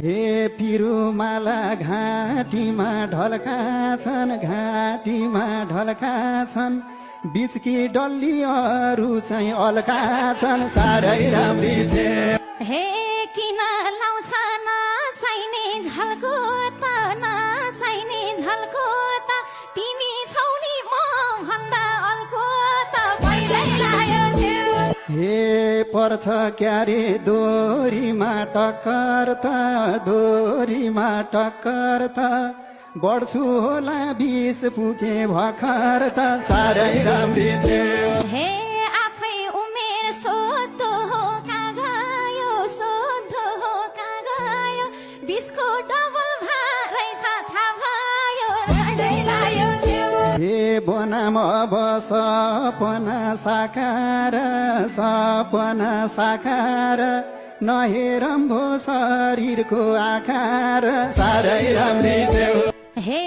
हे पिरुमाला घाँटीमा ढल्का छन्, घाँटीमा ढल्का छन्, बिचकी डल्लीहरू चाहिँ अल्का छन्, साह्रै राम्री छे। हे किन लाउँछ नचाहिने झल्को त, नचाहिने झल्को त, तिमी छौ नि म भन्दा अल्को त, पहिल्यै लायो छेउ। हे पर्छ क्यारे दोरीमा टक्कर त, दोरीमा टक्कर त, बढ्छु होला 20 पुगे भर्खर त, साह्रै राम्री छे। हे आफै उमेर सोध्दो हो कहाँ गयो, सोध्दो हो कहाँ गयो, 20 को डबल भारै छ थाहा भयो, राम्रै लायो छेउ। हे बनाम अब सपना साकार, सपना साकार, नहेरौँ भो शरीरको आकार, साह्रै राम्री छेउ। हे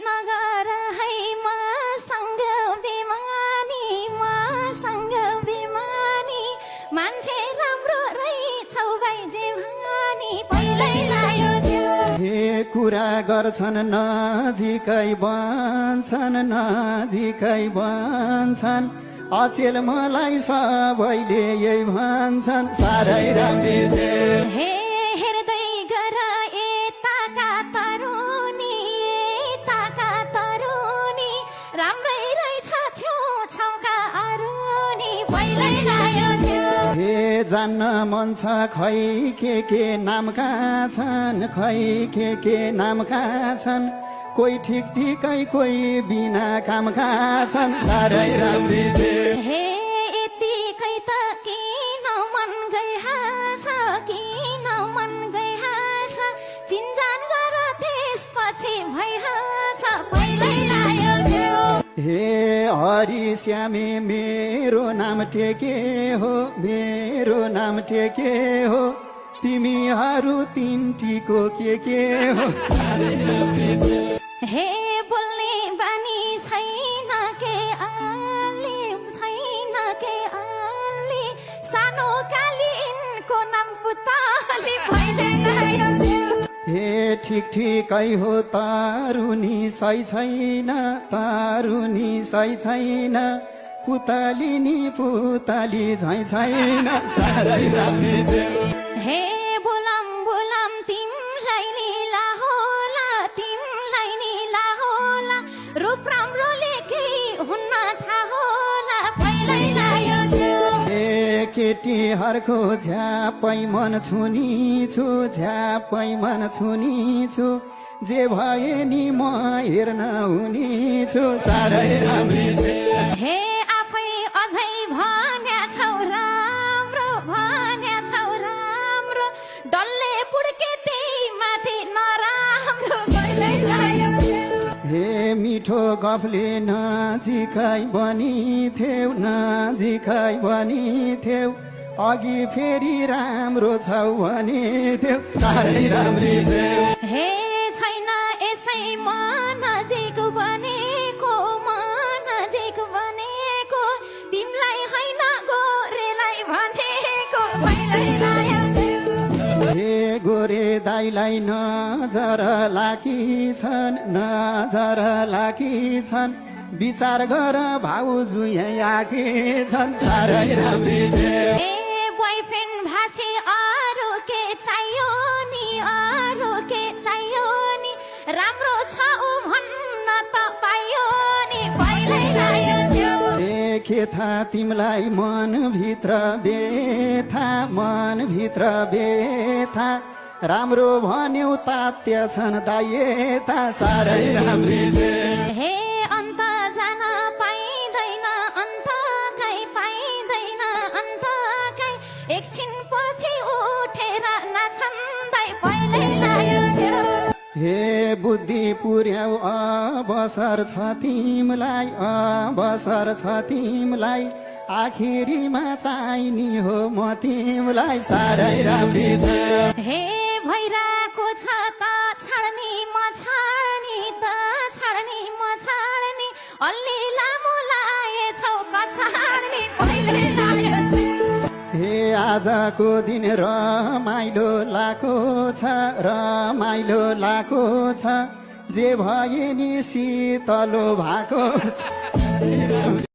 नगर है मसँग बेमानी, मसँग बेमानी, मान्छे राम्रो रहेछौ बाइजे भानी, पहिल्यै लायो छेउ। हे कुरा गर्छन् नजिकै बन्छन्, नजिकै बन्छन्, अचेल मलाई सबैले यही भन्छन्, साह्रै राम्री छे। हे हेर्दै गर यताका तरुनी, यताका तरुनी, राम्रै रहेछ छेउ छाउका अरुनी, पहिल्यै लायो छेउ। हे जान्न मन छ खै के नामका छन्, खै के नामका छन्, कोही ठिक ठिकै कोही बिना कामका छन्, साह्रै राम्री छे। हे यतिकै त किन मन गइहाल्छ, किन मन गइहाल्छ, चिन्जान गर त्यसपछि भइहाल्छ, पहिल्यै लायो छेउ। हे हरि श्यामे मेरो नाम टेके हो, मेरो नाम टेके हो, तिमीहरू तिनटीको के हो, हे बोल्ने बानी छैन के आली, छैन के आली, सानो कालीनको नाम पुतली, पहिल्यै लायो छेउ। हे ठिक ठिकै हो तारुनी सही छैन, तारुनी सही छैन, पुतली नि पुतली झै छैन, साह्रै राम्री छेउ। हे बोलाम बोलाम तिमलाई नीला होला, तिमलाई नीला होला, रूप राम्रोले केही हुन्न थाहा होला, पहिल्यै लायो छेउ। हे केटीहरूको झ्यापै मन छुनी छु, झ्यापै मन छुनी छु, जे भए नि म हेर्न हुने छु, साह्रै राम्री छे। हे आफै अझै भन्या छौ राम्रो, भन्या छौ राम्रो, डल्ले पुड्के त्यही माथि नराम्रो, पहिल्यै लायो छेउ। हे मिठो गफले नजिकै बनी थेउ, नजिकै बनी थेउ, अघि फेरि राम्रो छौ भने थेउ, साह्रै राम्री छेउ। हे छैन यसै म नजिक बनेको, म नजिक बनेको, तिमीलाई होइन गोरेलाई भनेको, पहिल्यै लायो छेउ। हे गोरे दाइलाई नजर लागी छन्, नजर लागी छन्, विचार गर भाउजू यहाँ आएकी छन्, साह्रै राम्री छेउ। ए बोयफ्रेन्ड भाषी अरू के चाहियो नि, अरू के चाहियो नि, राम्रो छ ऊ भन्न त पाइयो नि, पहिल्यै लायो छेउ। के थाहा तिमीलाई मनभित्र बेथा, मनभित्र बेथा, राम्रो भन्यौ तात्य छन् दाइएता, साह्रै राम्री छे। हे अन्त जान पाइँदैन, अन्त कहीँ पाइँदैन, अन्त कहीँ एकछिन पछि उठेर नाचन्दै, पहिल्यै लायो छेउ। हे बुद्धि पुर्याउ अवसर छ तिमलाई, अवसर छ तिमलाई, आखिरीमा चाहिने हो म तिमलाई, साह्रै राम्री छे। हे भइरहेको छ त छाड्ने म छाड्ने, त छाड्ने म छाड्ने, अलि लामो लाएछौ कछाड्ने, पहिल्यै लायो छेउ। हे आजको दिन रमाइलो लाको छ रमाइलो लाको छ जे भए नि शीतलो भएको छ